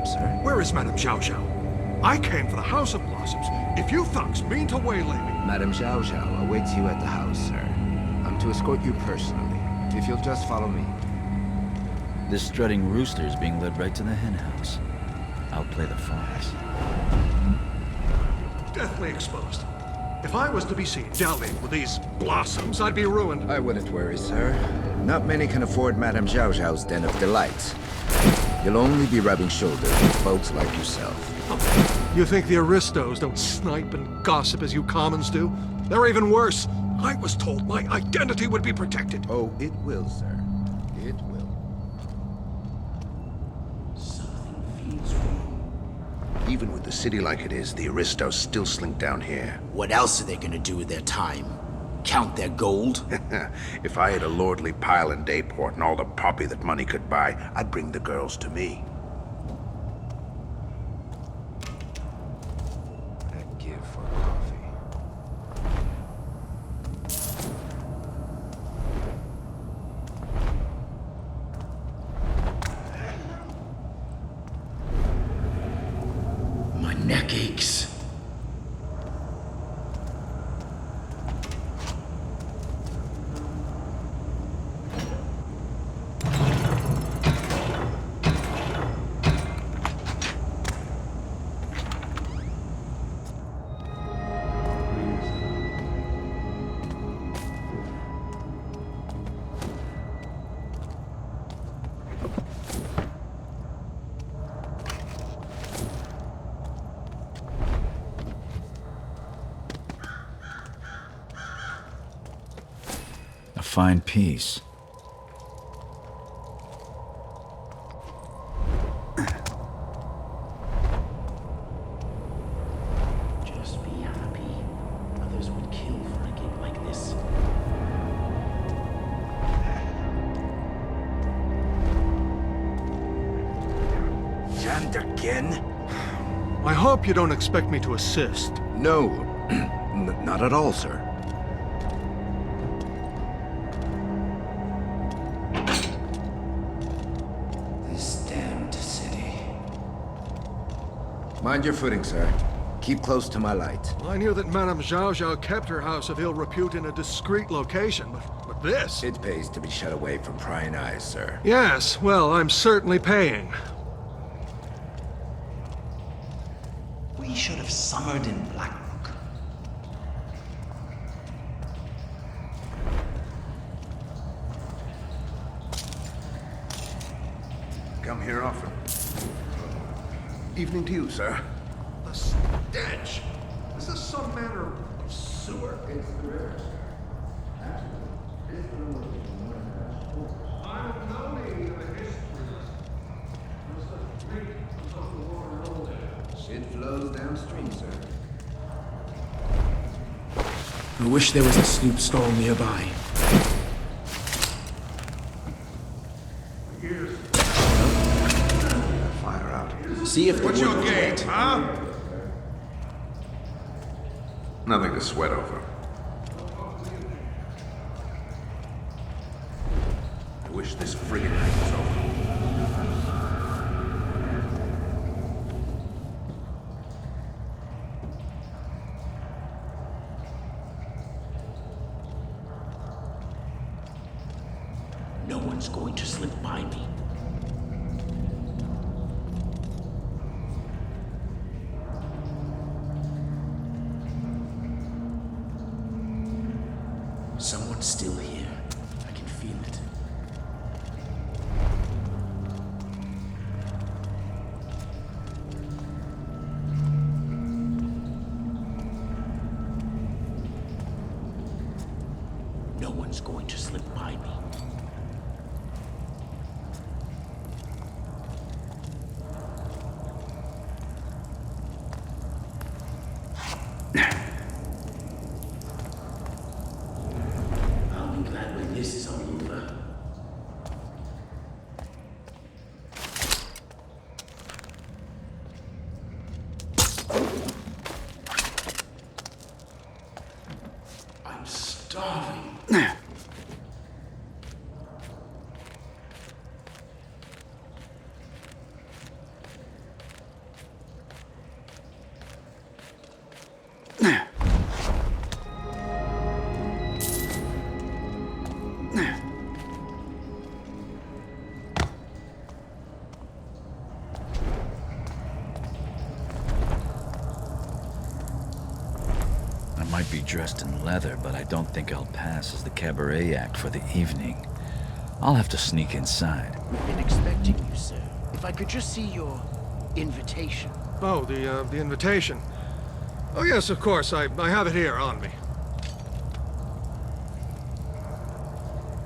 Madam, sir. Where is Madame Zhao Zhao? I came for the House of Blossoms. If you thugs mean to waylay me... Madame Zhao Zhao awaits you at the house, sir. I'm to escort you personally, if you'll just follow me. This strutting rooster is being led right to the hen house. I'll play the fox. Deathly exposed. If I was to be seen dallying with these blossoms, I'd be ruined. I wouldn't worry, sir. Not many can afford Madame Zhao Zhao's den of delights. You'll only be rubbing shoulders with folks like yourself. You think the aristos don't snipe and gossip as you commons do? They're even worse. I was told my identity would be protected. Oh, it will, sir. It will. Something feels wrong. Even with the city like it is, the aristos still slink down here. What else are they gonna do with their time? Count their gold? If I had a lordly pile in Dayport and all the poppy that money could buy, I'd bring the girls to me. I'd give for coffee. My neck aches. A fine piece. Just be happy. Others would kill for a gig like this. Jammed again? I hope you don't expect me to assist. No, not at all, sir. This damned city. Mind your footing, sir. Keep close to my light. I knew that Madame Zhao Zhao kept her house of ill repute in a discreet location, but this... It pays to be shut away from prying eyes, sir. Yes, well, I'm certainly paying. We should have summered in Blackrock. Come here often. Evening to you, sir. The stench! Is this some manner of sewer? It's the river, sir. I don't know any of the history lesson. Must have read of the water rolled in. It flows downstream, sir. I wish there was a sloop stall nearby. Years. Fire out. See if the What's your wood- game, huh? Nothing to sweat over. I wish this frigate thing was over. No one's going to slip by me. Someone's still here. I can feel it. No one's going to slip by me. I'll be glad when this is all over. I'm starving. be dressed in leather, but I don't think I'll pass as the cabaret act for the evening. I'll have to sneak inside. We've been expecting you, sir. If I could just see your invitation. Oh, the invitation. Oh, yes, of course. I have it here on me.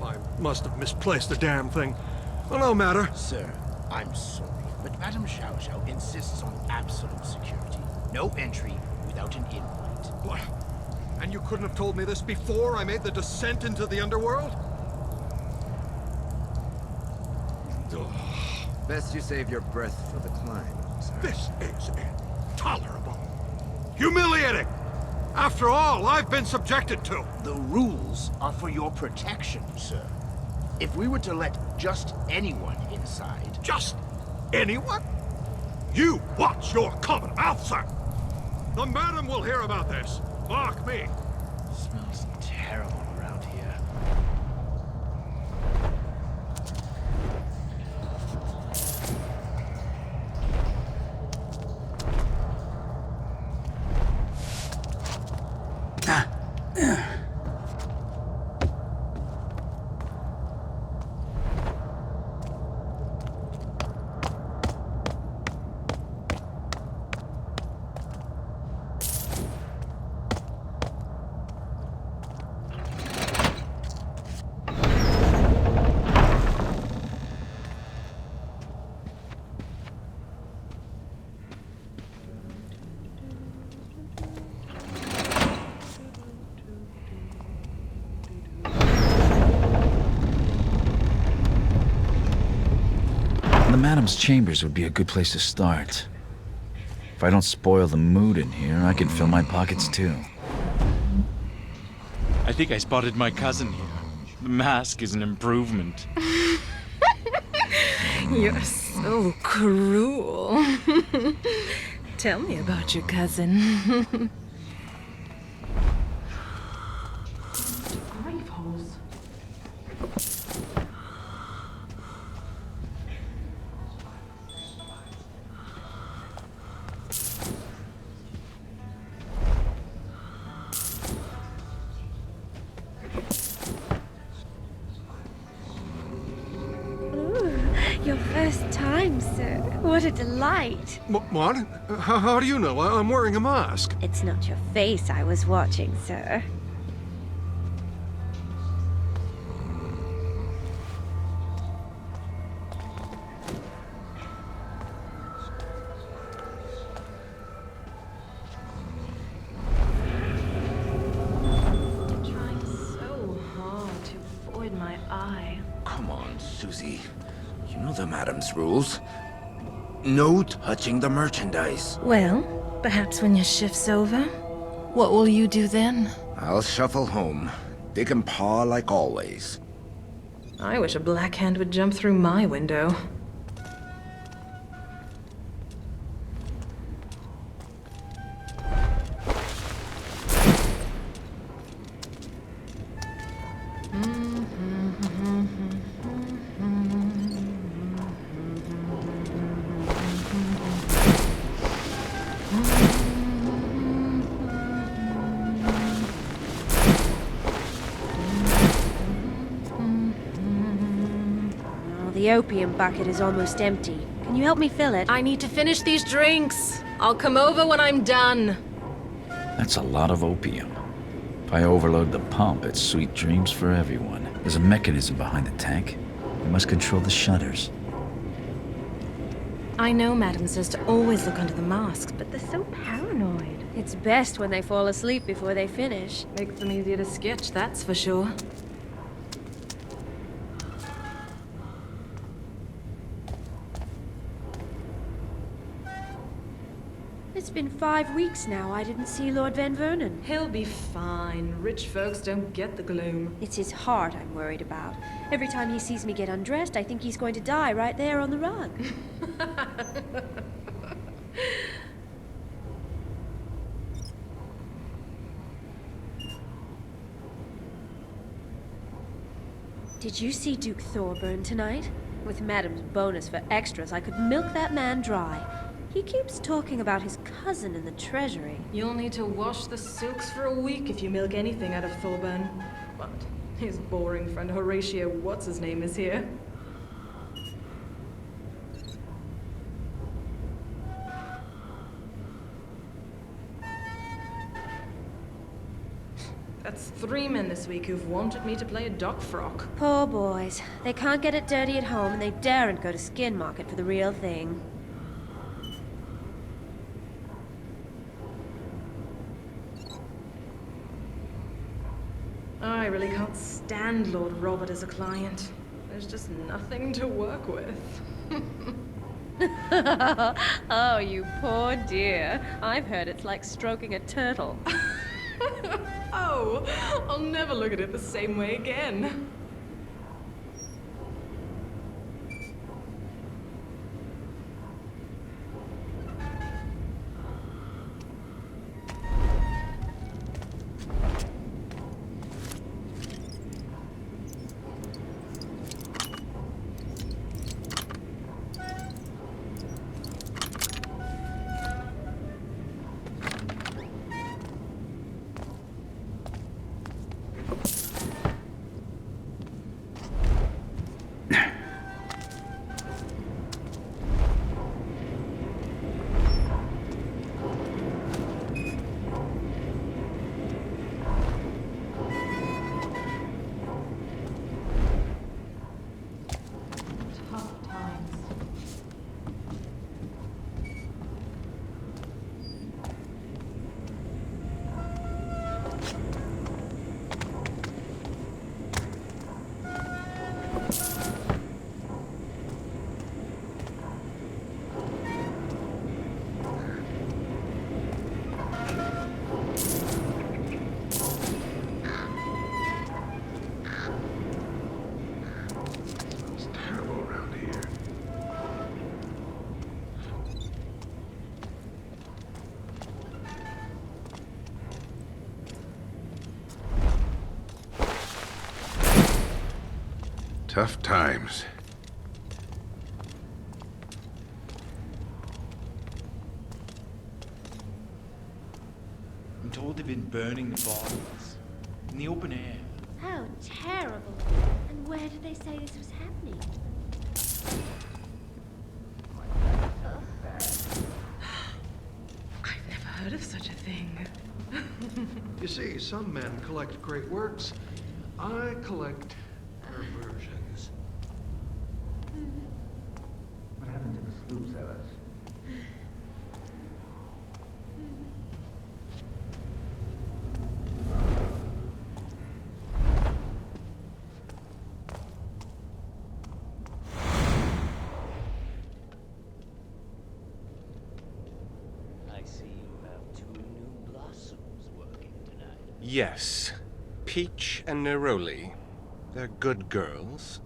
I must have misplaced the damn thing. Well, no matter. Sir, I'm sorry, but Madame Zhao Zhao insists on absolute security. No entry without an invite. What? And you couldn't have told me this before I made the descent into the underworld? Best you save your breath for the climb, sir. This is intolerable. Humiliating! After all I've been subjected to. The rules are for your protection, sir. If we were to let just anyone inside... Just anyone? You watch your common mouth, sir! The madam will hear about this. Mark me. Smells terrible around here. The madam's chambers would be a good place to start. If I don't spoil the mood in here, I can fill my pockets too. I think I spotted my cousin here. The mask is an improvement. You're so cruel. Tell me about your cousin. Grave holes. Your first time, sir. What a delight. What? How do you know? I'm wearing a mask. It's not your face I was watching, sir. I'm trying so hard to avoid my eye. Come on, Susie. You know the madam's rules. No touching the merchandise. Well, perhaps when your shift's over, what will you do then? I'll shuffle home. Dick and paw like always. I wish a black hand would jump through my window. The opium bucket is almost empty. Can you help me fill it? I need to finish these drinks. I'll come over when I'm done. That's a lot of opium. If I overload the pump, it's sweet dreams for everyone. There's a mechanism behind the tank. We must control the shutters. I know Madam says to always look under the masks, but They're so paranoid. It's best when they fall asleep before they finish. makes them easier to sketch, that's for sure. It's been 5 weeks now. I didn't see Lord Van Vernon. He'll be fine. Rich folks don't get the gloom. It's his heart I'm worried about. Every time he sees me get undressed, I think he's going to die right there on the rug. Did you see Duke Thorburn tonight? With Madame's bonus for extras, I could milk that man dry. He keeps talking about his cousin in the treasury. You'll need to wash the silks for a week if you milk anything out of Thorburn. But his boring friend Horatio What's-His-Name is here. That's 3 men this week who've wanted me to play a dock frock. Poor boys. They can't get it dirty at home, and they daren't go to Skin Market for the real thing. I really can't stand Lord Robert as a client. There's just nothing to work with. Oh, you poor dear. I've heard it's like stroking a turtle. Oh, I'll never look at it the same way again. Tough times. I'm told they've been burning the bottles in the open air. How terrible. And where did they say this was happening? I've never heard of such a thing. You see, some men collect great works. I collect perversions. What happened to the sloop sellers? I see you have 2 new blossoms working tonight. Yes. Peach and Neroli. They're good girls.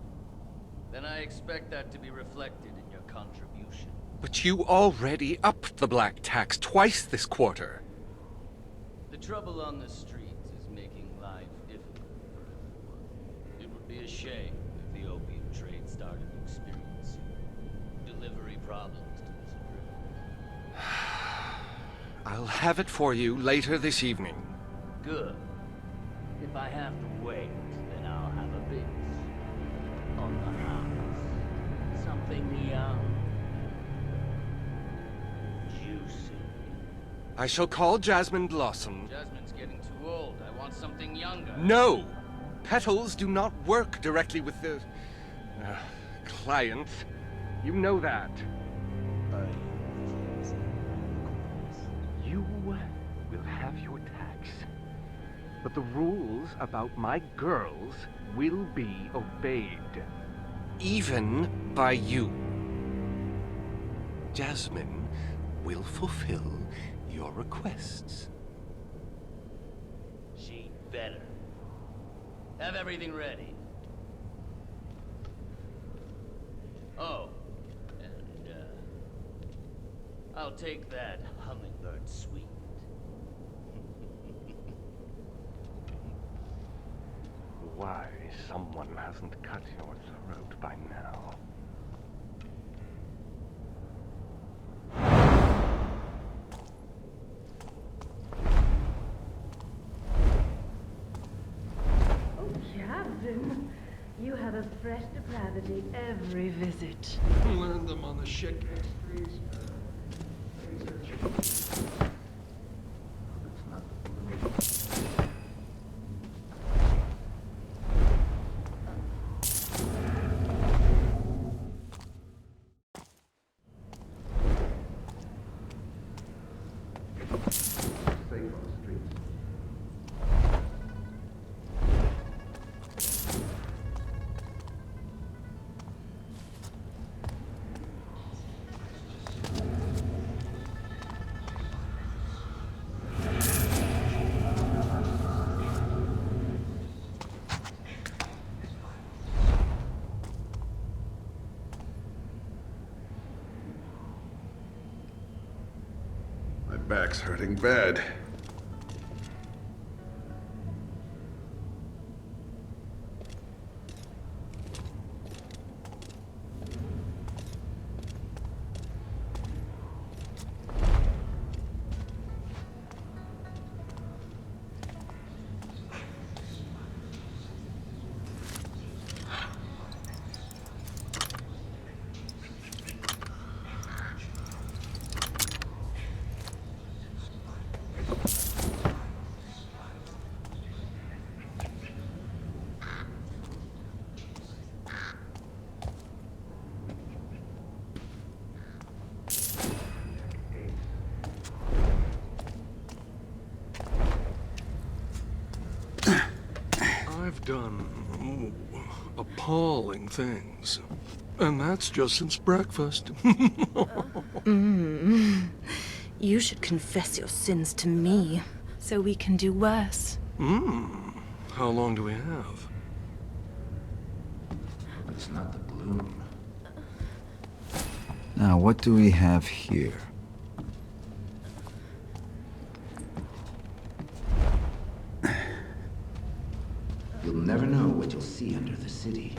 Then I expect that to be reflected in your contribution. But you already upped the black tax twice this quarter. The trouble on the streets is making life difficult for everyone. It would be a shame if the opium trade started experiencing delivery problems to this river. I'll have it for you later this evening. Good. If I have to wait, then I'll have a bit on the house. Something young. Juicy. I shall call Jasmine Blossom. Jasmine's getting too old. I want something younger. No! Petals do not work directly with the... clients. You know that. You will have your tax. But the rules about my girls will be obeyed. Even by you. Jasmine will fulfill your requests. She'd better. Have everything ready. Oh, and, I'll take that hummingbird sweet. Why someone hasn't cut your throat by now. imagine. You have a fresh depravity every visit. Learned them on the shitcase trees. My back's hurting bad. I've done appalling things. And that's just since breakfast. You should confess your sins to me, so we can do worse. How long do we have? It's not the bloom. Now, what do we have here? You'll never know what you'll see under the city.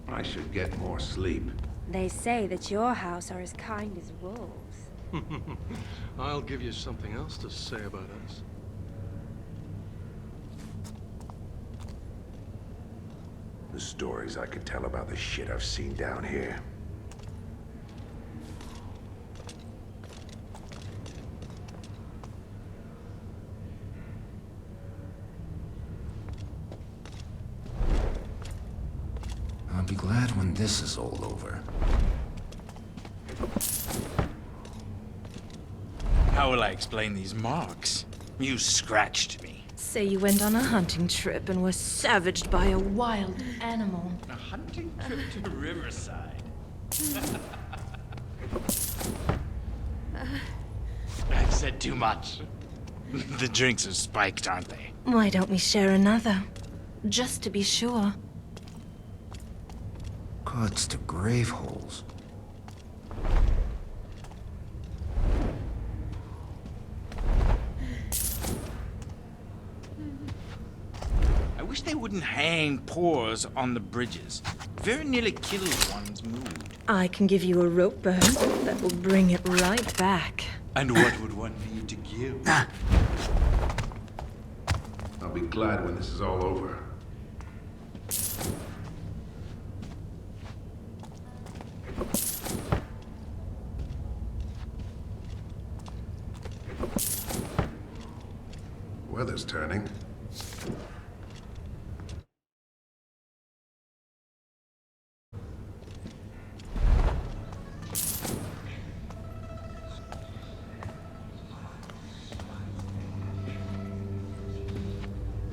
I should get more sleep. They say that your house are as kind as wolves. I'll give you something else to say about us. The stories I could tell about the shit I've seen down here. I'll be glad when this is all over. How will I explain these marks? You scratched me. Say you went on a hunting trip and were savaged by a wild animal. A hunting trip to Riverside. I've said too much. The drinks are spiked, aren't they? Why don't we share another? Just to be sure. Cuts to grave holes. I wish they wouldn't hang pores on the bridges. Very nearly kills one's mood. I can give you a rope burn that will bring it right back. And what would one need to give? I'll be glad when this is all over. Weather's turning.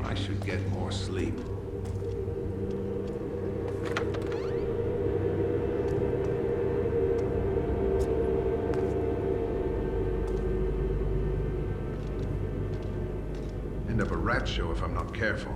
I should get more sleep. End up a rat show if I'm not careful.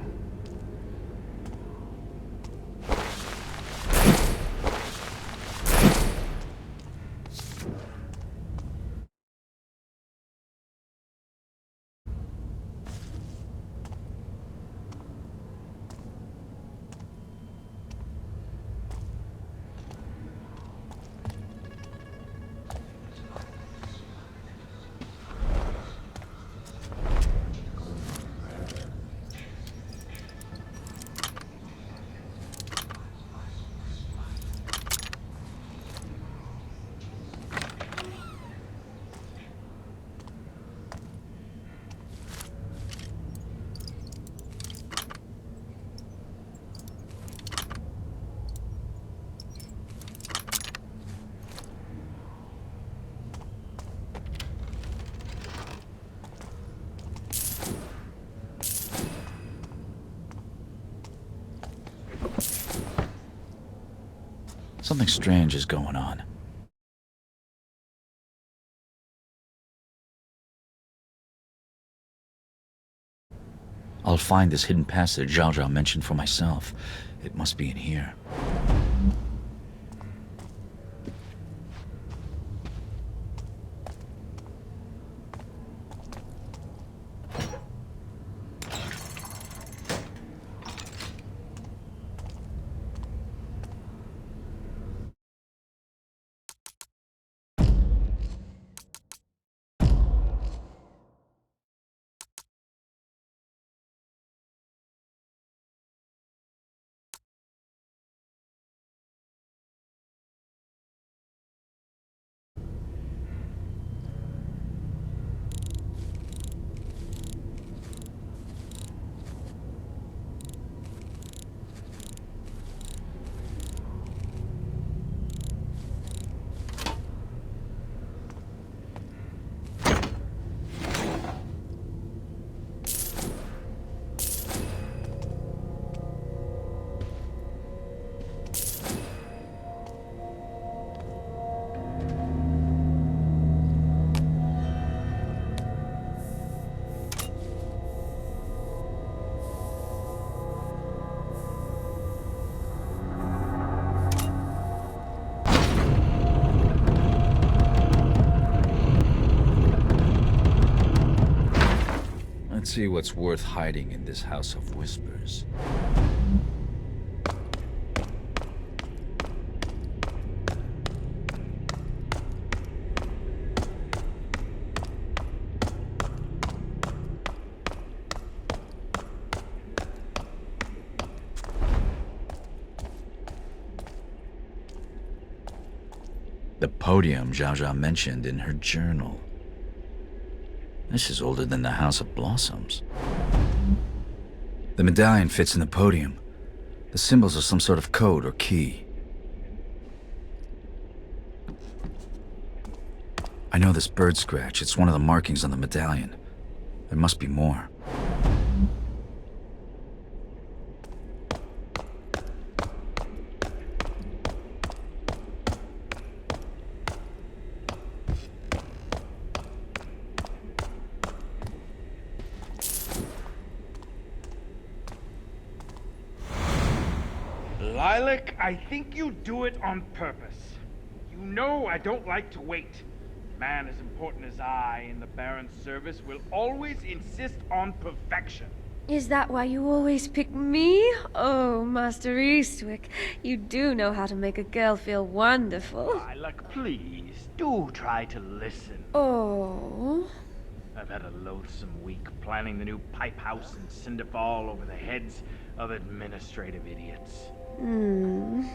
Something strange is going on. I'll find this hidden passage Zhao Zhao mentioned for myself. It must be in here. Let's see what's worth hiding in this House of Whispers. The podium Zhao Zhao mentioned in her journal. This is older than the House of Blossoms. The medallion fits in the podium. The symbols are some sort of code or key. I know this bird scratch. It's one of the markings on the medallion. There must be more. Lilac, I think you do it on purpose. You know I don't like to wait. A man as important as I in the Baron's service will always insist on perfection. Is that why you always pick me? Oh, Master Eastwick, you do know how to make a girl feel wonderful. Lilac, please, do try to listen. Oh. I've had a loathsome week planning the new pipe house in Cinderfall over the heads of administrative idiots. I need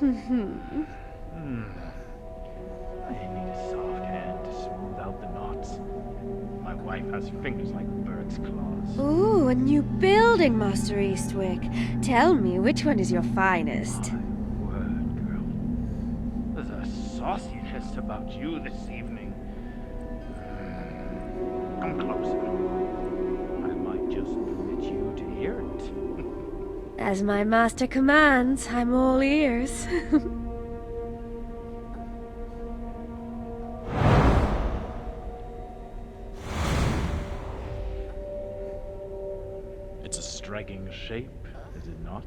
a soft hand to smooth out the knots. My wife has fingers like bird's claws. Ooh, a new building, Master Eastwick. Tell me, which one is your finest? My word, girl. There's a sauciness about you this evening. Come closer. I might just permit you to hear it. As my master commands, I'm all ears. It's a striking shape, is it not?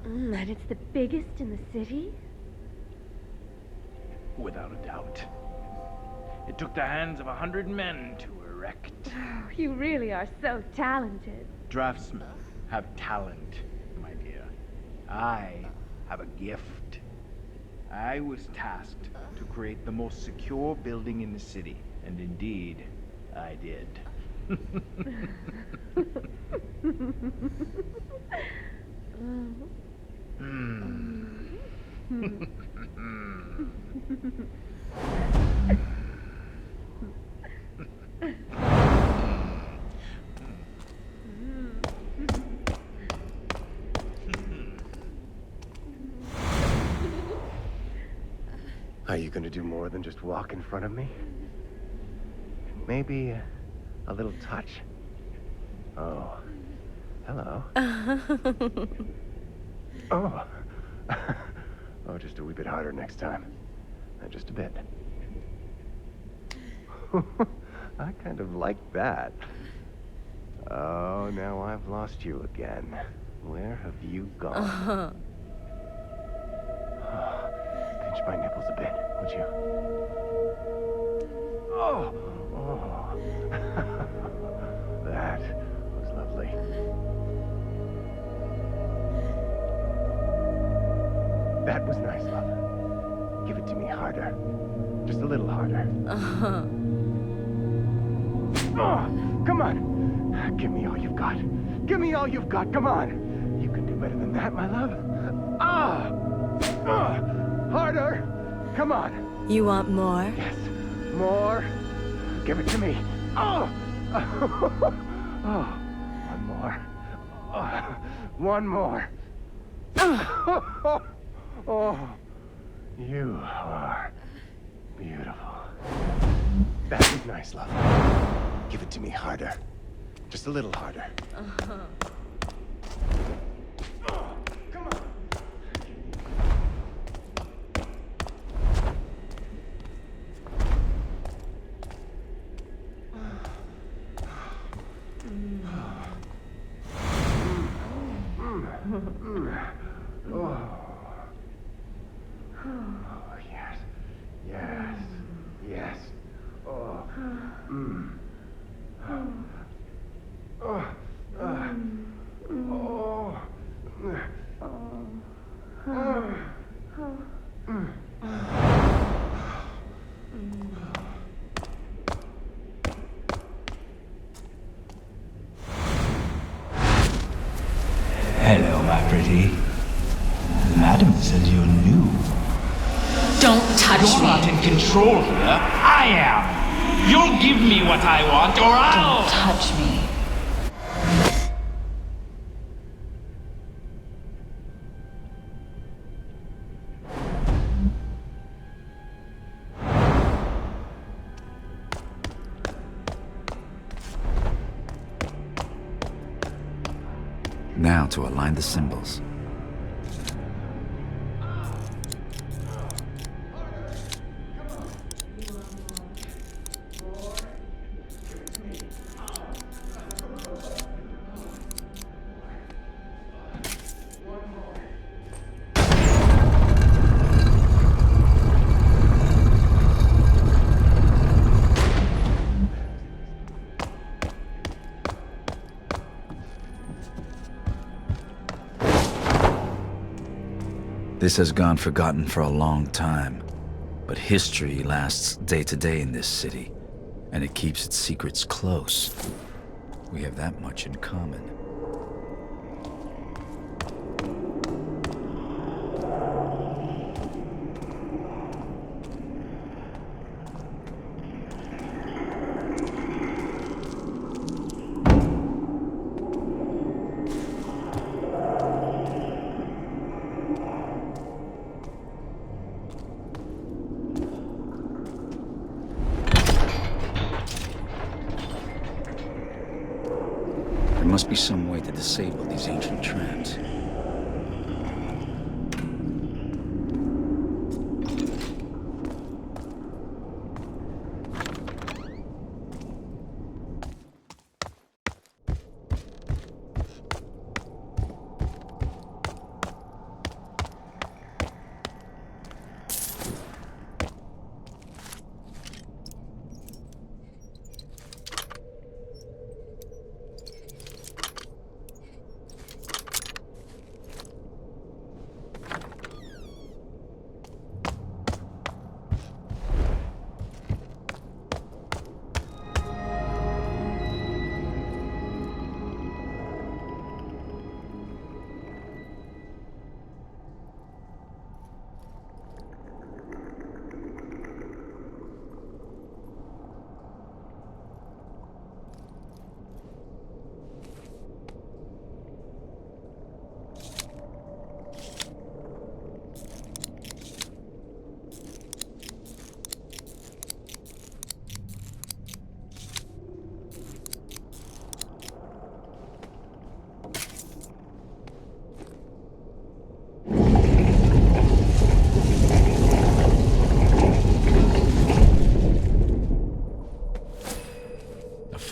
And it's the biggest in the city? Without a doubt. It took the hands of 100 men to erect. Oh, you really are so talented. Draftsmen have talent, my dear. I have a gift. I was tasked to create the most secure building in the city, and indeed, I did. Are you going to do more than just walk in front of me? Maybe a little touch? Oh, hello. Oh, Oh, just a wee bit harder next time. Just a bit. I kind of like that. Oh, now I've lost you again. Where have you gone? Pinch my nipples a bit, would you? Oh! Oh! That was lovely. That was nice, love. Give it to me harder. Just a little harder. Oh, come on. Give me all you've got. Give me all you've got. Come on. You can do better than that, my love. Harder. Come on. You want more? Yes. More. Give it to me. Oh. Oh. One more. Oh. One more. Oh. You are beautiful. That was nice, love. Give it to me harder. Just a little harder. Oh, come on. Oh, yes. Yes. Yes. Oh. Mm. Oh. Hello, my pretty. Madam said you're new. Don't touch You're me. not in control here. I am. You'll give me what I want, or I'll... Don't touch me. Now to align the symbols. This has gone forgotten for a long time, but history lasts day to day in this city, and it keeps its secrets close. We have that much in common. There must be some way to disable these ancient traps.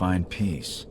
find peace.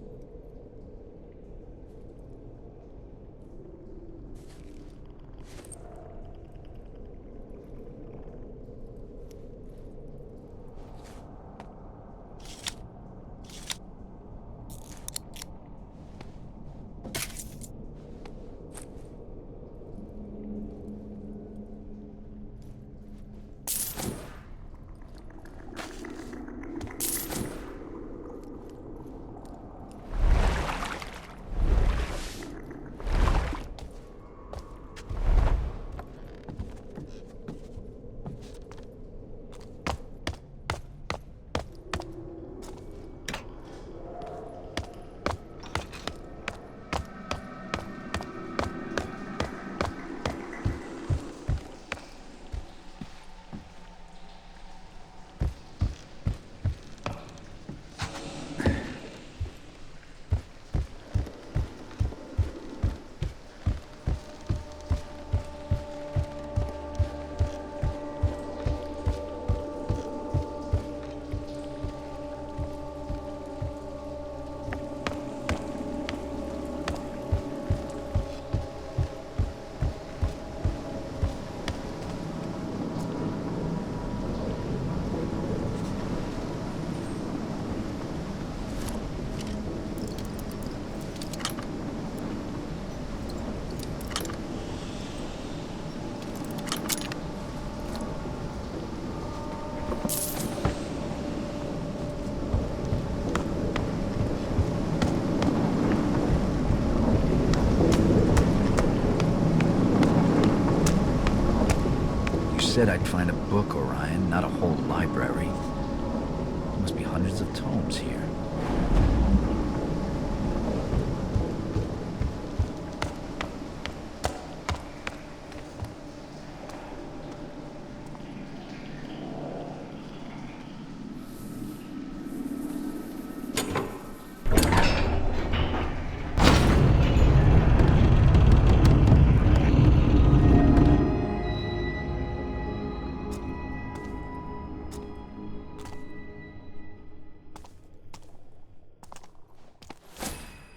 Said I'd find a book, Orion, not a whole library. There must be hundreds of tomes here.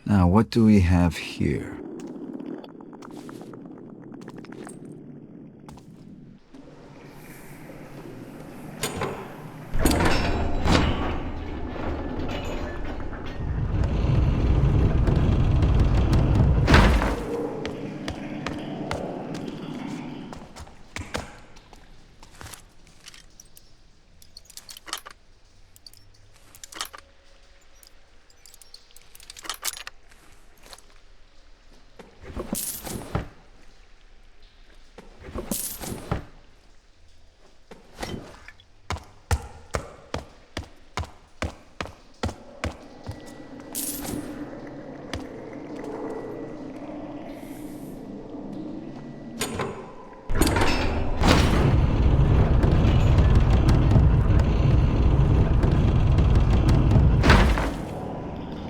Now, what do we have here?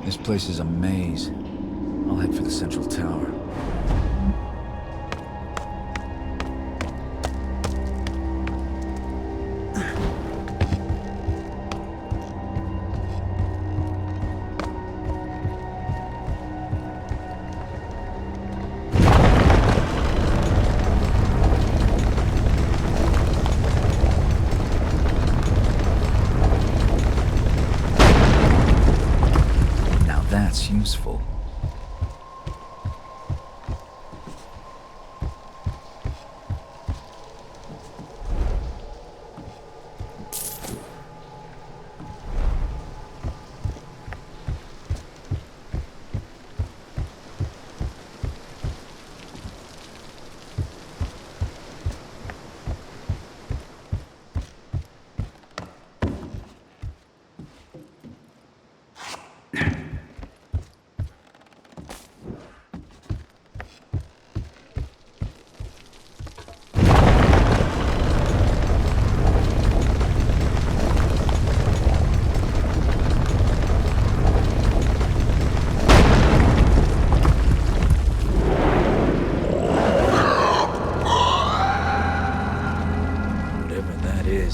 This place is a maze. I'll head for the central tower. That's useful.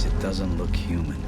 It doesn't look human.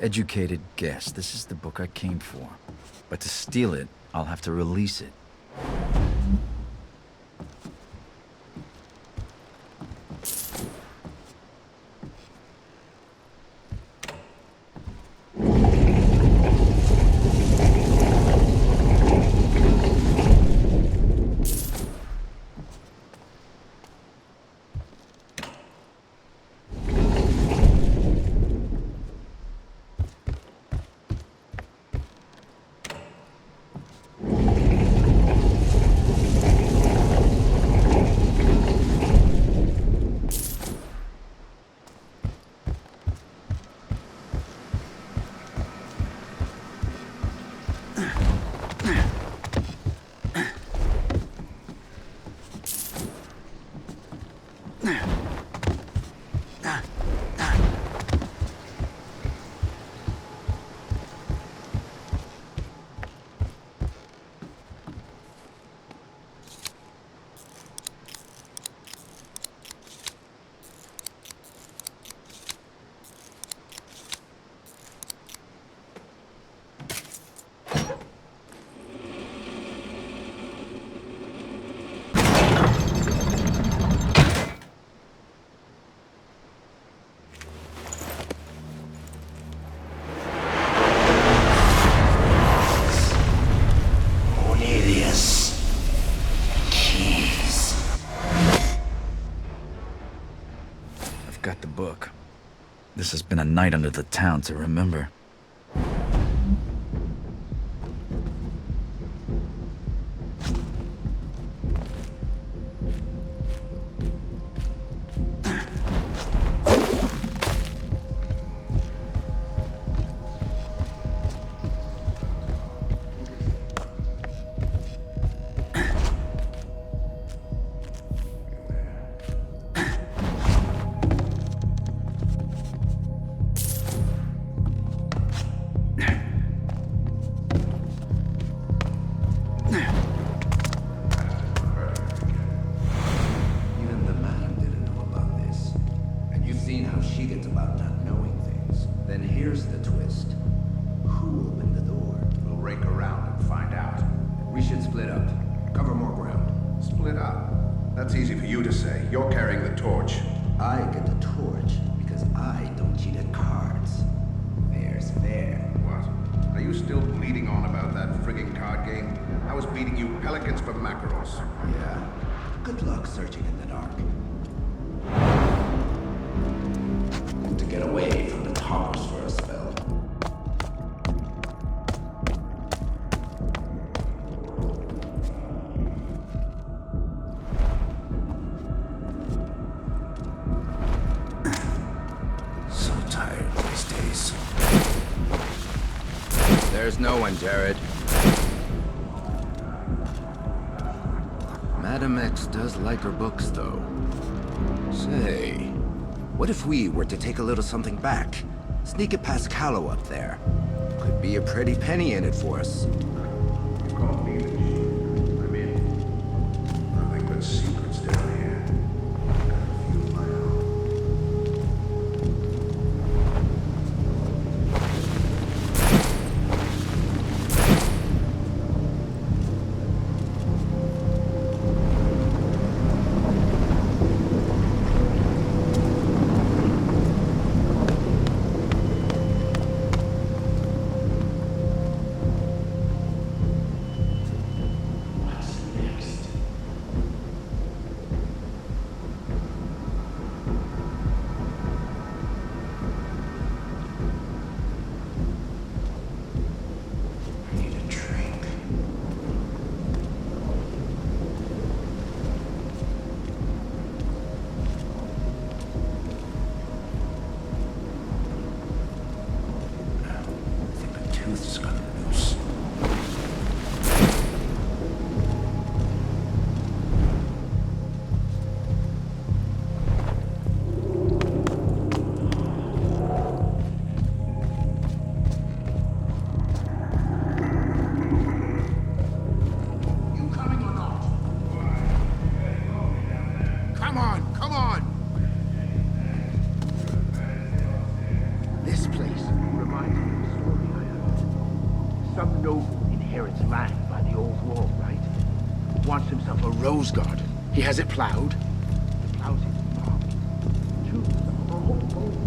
Educated guess. This is the book I came for. But to steal it, I'll have to release it. Got the book. This has been a night under the town to remember. That's easy for you to say. You're carrying the torch. I get the torch because I don't cheat at cards. Fair's fair. What? Are you still bleeding on about that frigging card game? I was beating you pelicans for mackerels. Yeah. Good luck searching in the dark. To get away from the toppers for a spell. There's no one, Jared. Madam X does like her books, though. Say, what if we were to take a little something back? Sneak it past Callow up there. Could be a pretty penny in it for us. You call me the chief. I'm in. Nothing but secrets down here. Got a few of my own. This place reminds Some noble inherits land by the old wall, right? Wants himself a rose garden. He has it plowed. He plows it farm. Choose the whole gold.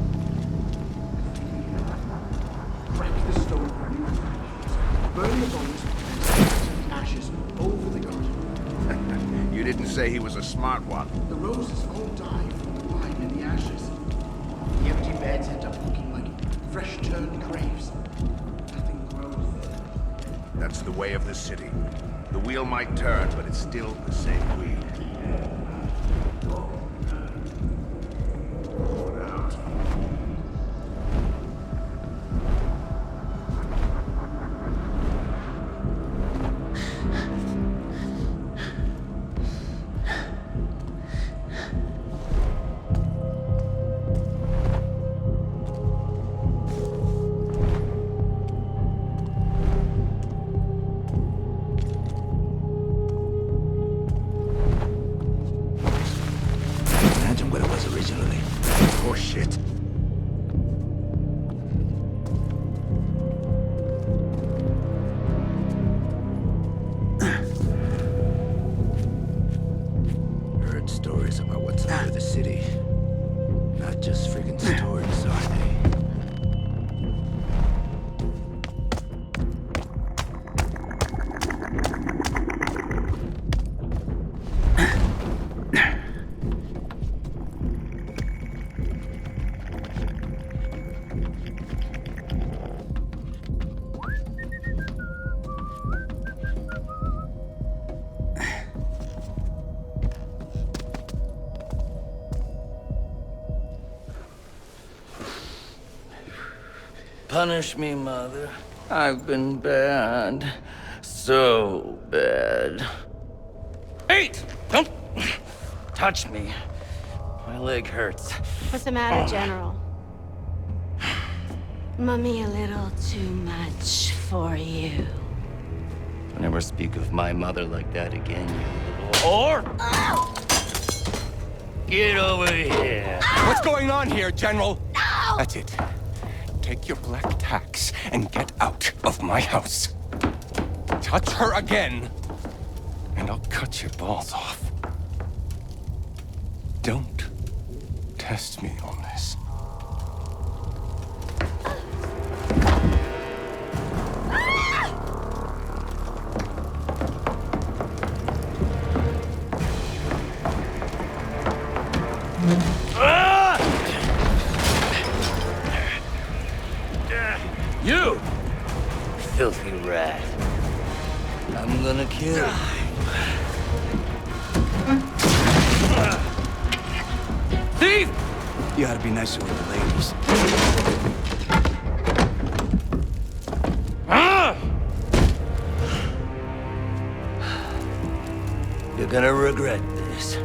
Crack the stone for new foundations. Burn the bones and scatter the ashes over the garden. You didn't say he was a smart one. The roses all die from the wine and the ashes. The empty beds end up looking like fresh turned graves. Nothing grows there. That's the way of the city. The wheel might turn, but it's still the same wheel. Imagine what it was originally. Oh shit. Heard stories about what's under the city. Not just friggin' stories, are they? Punish me, Mother. I've been bad. So bad. Hey! Don't touch me. My leg hurts. What's the matter, General? Mummy a little too much for you. Never speak of my mother like that again, you little whore! Get over here. What's going on here, General? No! That's it. Take your black tax and get out of my house. Touch her again, and I'll cut your balls off. Don't test me on this. You! Filthy rat. I'm gonna kill you. Thief! You ought to be nicer with the ladies. You're gonna regret this.